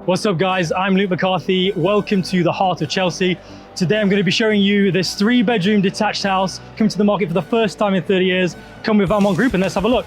What's up guys, I'm Luke McCarthy. Welcome to the heart of Chelsea. Today I'm going to be showing you this 3-bedroom detached house coming to the market for the first time in 30 years. Come with Valmont Group and let's have a look.